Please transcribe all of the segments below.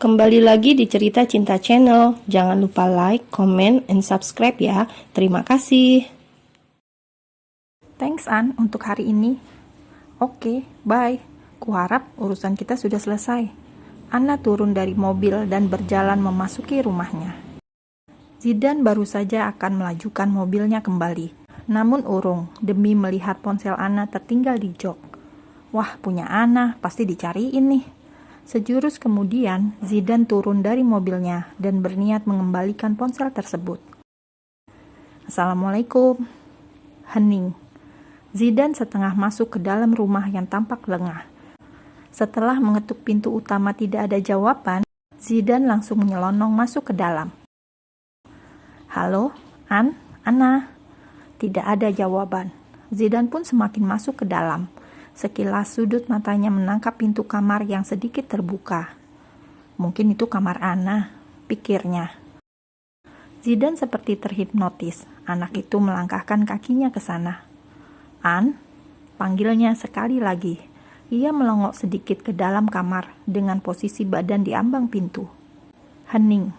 Kembali lagi di Cerita Cinta Channel. Jangan lupa like, comment, and subscribe ya. Terima kasih. Thanks An untuk hari ini. Oke, bye. Kuharap urusan kita sudah selesai. Anna turun dari mobil dan berjalan memasuki rumahnya. Zidane baru saja akan melajukan mobilnya kembali. Namun urung demi melihat ponsel Anna tertinggal di jok. Wah, punya Anna, pasti dicariin nih. Sejurus kemudian, Zidane turun dari mobilnya dan berniat mengembalikan ponsel tersebut. Assalamualaikum. Hening. Zidane setengah masuk ke dalam rumah yang tampak lengah. Setelah mengetuk pintu utama tidak ada jawaban, Zidane langsung menyelonong masuk ke dalam. Halo, Anna. Tidak ada jawaban. Zidane pun semakin masuk ke dalam. Sekilas sudut matanya menangkap pintu kamar yang sedikit terbuka. Mungkin itu kamar Anna, pikirnya. Zidane seperti terhipnotis. Anak itu melangkahkan kakinya ke sana. Panggilnya sekali lagi. Ia melongok sedikit ke dalam kamar dengan posisi badan di ambang pintu. Hening.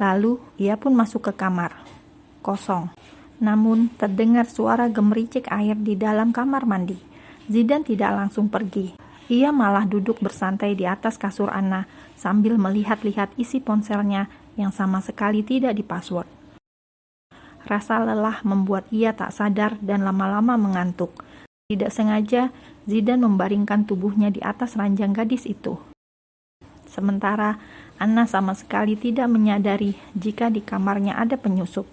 Lalu ia pun masuk ke kamar. Kosong. Namun terdengar suara gemericik air di dalam kamar mandi. Zidane tidak langsung pergi. Ia malah duduk bersantai di atas kasur Anna sambil melihat-lihat isi ponselnya yang sama sekali tidak dipassword. Rasa lelah membuat ia tak sadar dan lama-lama mengantuk. Tidak sengaja, Zidane membaringkan tubuhnya di atas ranjang gadis itu. Sementara, Anna sama sekali tidak menyadari jika di kamarnya ada penyusup.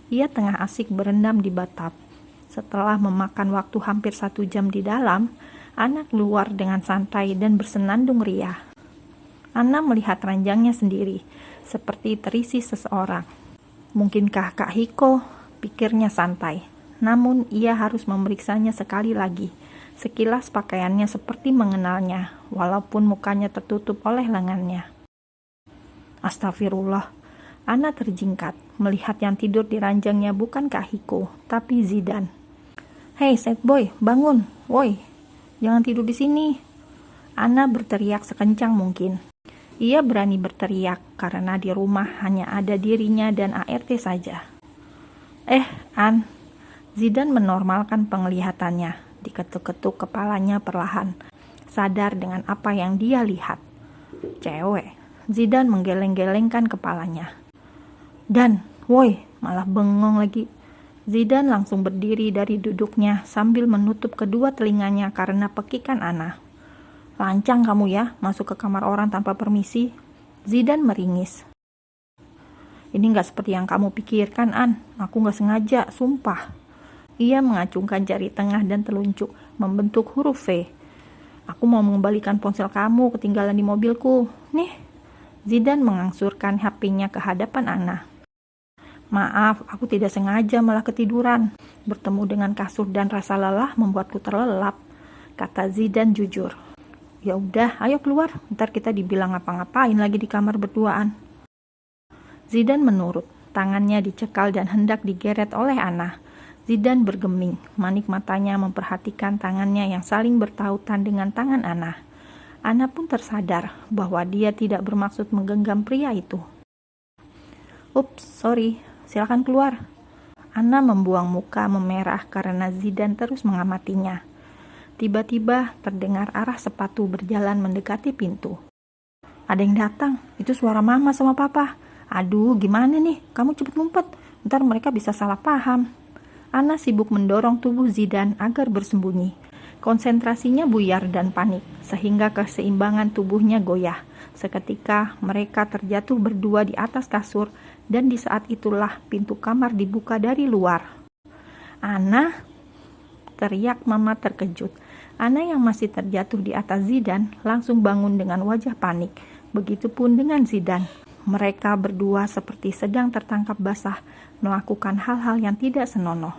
Ia tengah asik berendam di bathtub. Setelah memakan waktu hampir 1 jam di dalam, Anna keluar dengan santai dan bersenandung riah. Anna melihat ranjangnya sendiri, seperti terisi seseorang. Mungkinkah Kak Hiko? Pikirnya santai. Namun ia harus memeriksanya sekali lagi. Sekilas pakaiannya seperti mengenalnya, walaupun mukanya tertutup oleh lengannya. Astagfirullah. Anna terjingkat, melihat yang tidur di ranjangnya bukan Kak Hiko, tapi Zidane. Hei, sad boy, bangun. Woi, jangan tidur di sini. Anna berteriak sekencang mungkin. Ia berani berteriak karena di rumah hanya ada dirinya dan ART saja. Zidane menormalkan penglihatannya, diketuk-ketuk kepalanya perlahan, sadar dengan apa yang dia lihat. Cewek. Zidane menggeleng-gelengkan kepalanya. Dan, woi, malah bengong lagi. Zidane langsung berdiri dari duduknya sambil menutup kedua telinganya karena pekikan Anna. Lancang kamu ya, masuk ke kamar orang tanpa permisi. Zidane meringis. Ini gak seperti yang kamu pikirkan, Aku gak sengaja, sumpah. Ia mengacungkan jari tengah dan telunjuk, membentuk huruf V. Aku mau mengembalikan ponsel kamu ketinggalan di mobilku. Nih. Zidane mengangsurkan HP-nya ke hadapan Anna. Maaf, aku tidak sengaja malah ketiduran. Bertemu dengan kasur dan rasa lelah membuatku terlelap, kata Zidane jujur. Ya udah, ayo keluar. Ntar kita dibilang ngapa-ngapain lagi di kamar berduaan. Zidane menurut. Tangannya dicekal dan hendak digeret oleh Anna. Zidane bergeming, manik matanya memperhatikan tangannya yang saling bertautan dengan tangan Anna. Anna pun tersadar bahwa dia tidak bermaksud menggenggam pria itu. Ups, sorry. Silakan keluar. Anna membuang muka memerah karena Zidane terus mengamatinya. Tiba-tiba terdengar arah sepatu berjalan mendekati pintu. Ada yang datang. Itu suara mama sama papa. Aduh, gimana nih? Kamu cepet ngumpet. Ntar mereka bisa salah paham. Anna sibuk mendorong tubuh Zidane agar bersembunyi. Konsentrasinya buyar dan panik, sehingga keseimbangan tubuhnya goyah. Seketika mereka terjatuh berdua di atas kasur dan di saat itulah pintu kamar dibuka dari luar. Anna, teriak mama terkejut. Anna yang masih terjatuh di atas Zidane langsung bangun dengan wajah panik. Begitupun dengan Zidane. Mereka berdua seperti sedang tertangkap basah melakukan hal-hal yang tidak senonoh.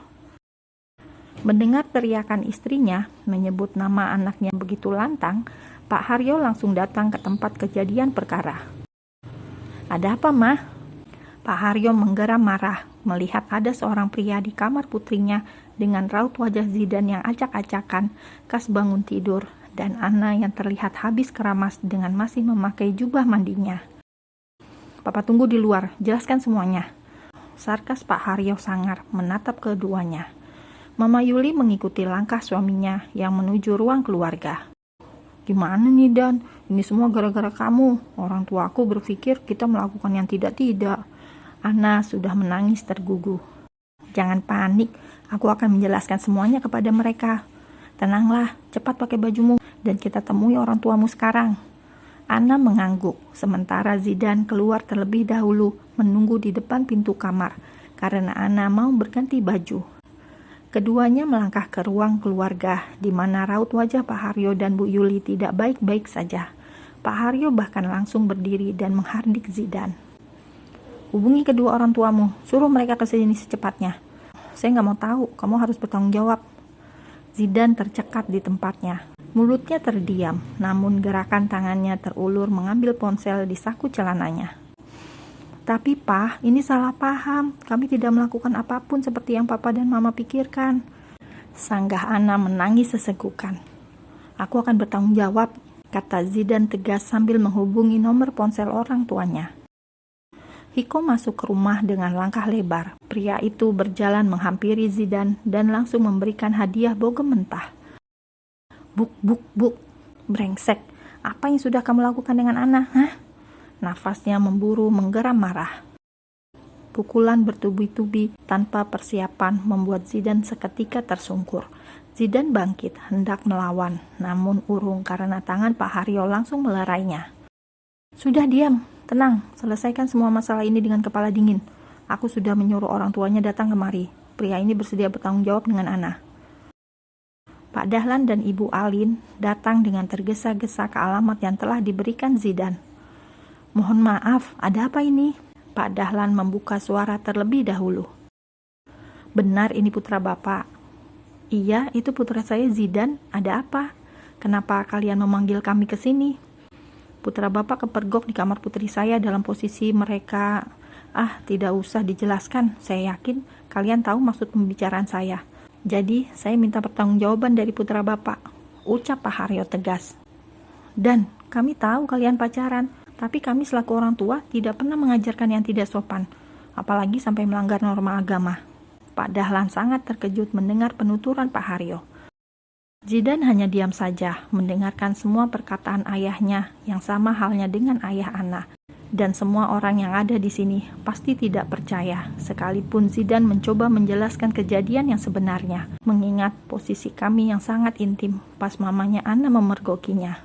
Mendengar teriakan istrinya menyebut nama anaknya begitu lantang, Pak Haryo langsung datang ke tempat kejadian perkara. Ada apa, Ma? Pak Haryo menggeram marah melihat ada seorang pria di kamar putrinya dengan raut wajah Zidane yang acak-acakan, khas bangun tidur, dan Anna yang terlihat habis keramas dengan masih memakai jubah mandinya. "Papa tunggu di luar, jelaskan semuanya." Sarkas Pak Haryo sangar menatap keduanya. Mama Yuli mengikuti langkah suaminya yang menuju ruang keluarga. "Gimana nih Dan, ini semua gara-gara kamu. Orang tuaku berpikir kita melakukan yang tidak-tidak." Anna sudah menangis tergugu. "Jangan panik, aku akan menjelaskan semuanya kepada mereka. Tenanglah, cepat pakai bajumu dan kita temui orang tuamu sekarang." Anna mengangguk, sementara Zidan keluar terlebih dahulu menunggu di depan pintu kamar karena Anna mau berganti baju. Keduanya melangkah ke ruang keluarga di mana raut wajah Pak Haryo dan Bu Yuli tidak baik-baik saja. Pak Haryo bahkan langsung berdiri dan menghardik Zidan. "Hubungi kedua orang tuamu, suruh mereka ke sini secepatnya. Saya nggak mau tahu, kamu harus bertanggung jawab." Zidan tercekat di tempatnya. Mulutnya terdiam, namun gerakan tangannya terulur mengambil ponsel di saku celananya. "Tapi Pak, ini salah paham. Kami tidak melakukan apapun seperti yang Papa dan Mama pikirkan." Sanggah Anna menangis sesegukan. "Aku akan bertanggung jawab," kata Zidan tegas sambil menghubungi nomor ponsel orang tuanya. Hiko masuk ke rumah dengan langkah lebar. Pria itu berjalan menghampiri Zidan dan langsung memberikan hadiah bogem mentah. "Buk, buk, buk, brengsek. Apa yang sudah kamu lakukan dengan Anna, hah?" Nafasnya memburu menggeram marah. Pukulan bertubi-tubi tanpa persiapan membuat Zidan seketika tersungkur. Zidan bangkit, hendak melawan, namun urung karena tangan Pak Haryo langsung melerainya. "Sudah diam, tenang, selesaikan semua masalah ini dengan kepala dingin. Aku sudah menyuruh orang tuanya datang kemari. Pria ini bersedia bertanggung jawab dengan Anna." Pak Dahlan dan Ibu Alin datang dengan tergesa-gesa ke alamat yang telah diberikan Zidan. "Mohon maaf, ada apa ini?" Pak Dahlan membuka suara terlebih dahulu. "Benar ini putra Bapak." "Iya, itu putra saya Zidan. Ada apa? Kenapa kalian memanggil kami ke sini?" "Putra Bapak kepergok di kamar putri saya dalam posisi mereka..." Tidak usah dijelaskan. Saya yakin kalian tahu maksud pembicaraan saya. Jadi, saya minta pertanggungjawaban dari putra Bapak," ucap Pak Haryo tegas. "Dan, kami tahu kalian pacaran, tapi kami selaku orang tua tidak pernah mengajarkan yang tidak sopan, apalagi sampai melanggar norma agama." Pak Dahlan sangat terkejut mendengar penuturan Pak Haryo. Zidan hanya diam saja, mendengarkan semua perkataan ayahnya yang sama halnya dengan ayah Anna. Dan semua orang yang ada di sini pasti tidak percaya, sekalipun Zidan mencoba menjelaskan kejadian yang sebenarnya, mengingat posisi kami yang sangat intim pas mamanya Anna memergokinya.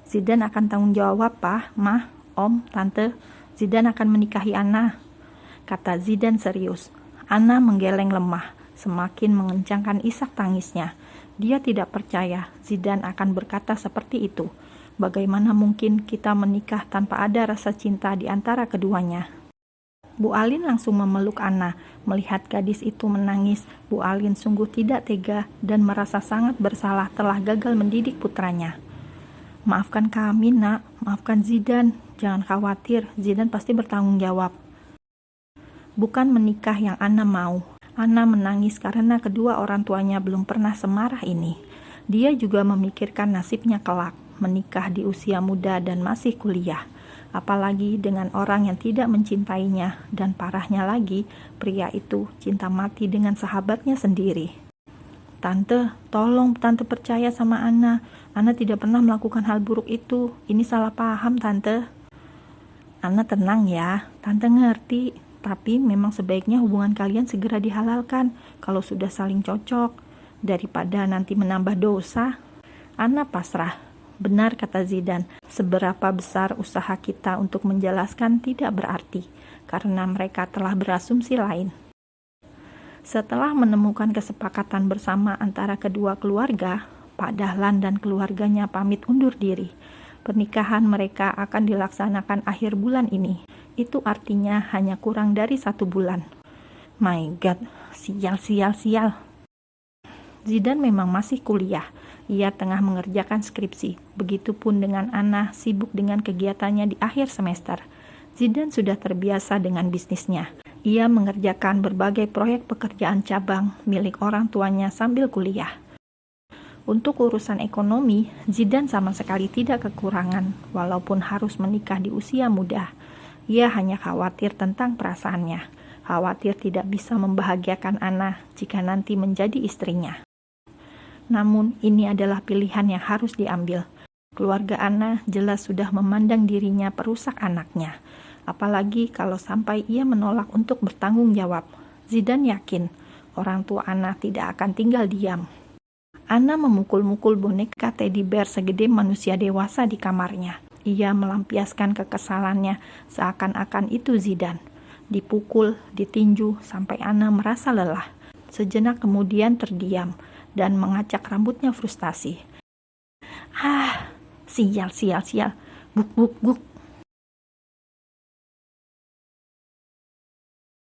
"Zidan akan tanggung jawab, Pak, Mah, Om, Tante. Zidan akan menikahi Anna," kata Zidan serius. Anna menggeleng lemah, semakin mengencangkan isak tangisnya. Dia tidak percaya Zidan akan berkata seperti itu. Bagaimana mungkin kita menikah tanpa ada rasa cinta di antara keduanya? Bu Alin langsung memeluk Anna. Melihat gadis itu menangis, Bu Alin sungguh tidak tega dan merasa sangat bersalah telah gagal mendidik putranya. "Maafkan kami, Nak. Maafkan Zidan. Jangan khawatir, Zidan pasti bertanggung jawab." Bukan menikah yang Anna mau. Anna menangis karena kedua orang tuanya belum pernah semarah ini. Dia juga memikirkan nasibnya kelak, menikah di usia muda dan masih kuliah. Apalagi dengan orang yang tidak mencintainya, dan parahnya lagi, pria itu cinta mati dengan sahabatnya sendiri. "Tante, tolong Tante percaya sama Anna. Anna tidak pernah melakukan hal buruk itu. Ini salah paham, Tante." "Anna tenang ya, Tante ngerti. Tapi memang sebaiknya hubungan kalian segera dihalalkan kalau sudah saling cocok, daripada nanti menambah dosa." Anna pasrah. Benar kata Zidan, seberapa besar usaha kita untuk menjelaskan tidak berarti, karena mereka telah berasumsi lain. Setelah menemukan kesepakatan bersama antara kedua keluarga, Pak Dahlan dan keluarganya pamit undur diri. Pernikahan mereka akan dilaksanakan akhir bulan ini. Itu artinya hanya kurang dari 1 bulan. My God, sial. Zidan memang masih kuliah. Ia tengah mengerjakan skripsi. Begitupun dengan Anna, sibuk dengan kegiatannya di akhir semester. Zidan sudah terbiasa dengan bisnisnya. Ia mengerjakan berbagai proyek pekerjaan cabang milik orang tuanya sambil kuliah. Untuk urusan ekonomi, Zidane sama sekali tidak kekurangan, walaupun harus menikah di usia muda. Ia hanya khawatir tentang perasaannya, khawatir tidak bisa membahagiakan Anna jika nanti menjadi istrinya. Namun, ini adalah pilihan yang harus diambil. Keluarga Anna jelas sudah memandang dirinya perusak anaknya, apalagi kalau sampai ia menolak untuk bertanggung jawab. Zidane yakin orang tua Anna tidak akan tinggal diam. Anna memukul-mukul boneka teddy bear segede manusia dewasa di kamarnya. Ia melampiaskan kekesalannya seakan-akan itu Zidane. Dipukul, ditinju, sampai Anna merasa lelah. Sejenak kemudian terdiam dan mengacak rambutnya frustasi. Sial. Buk.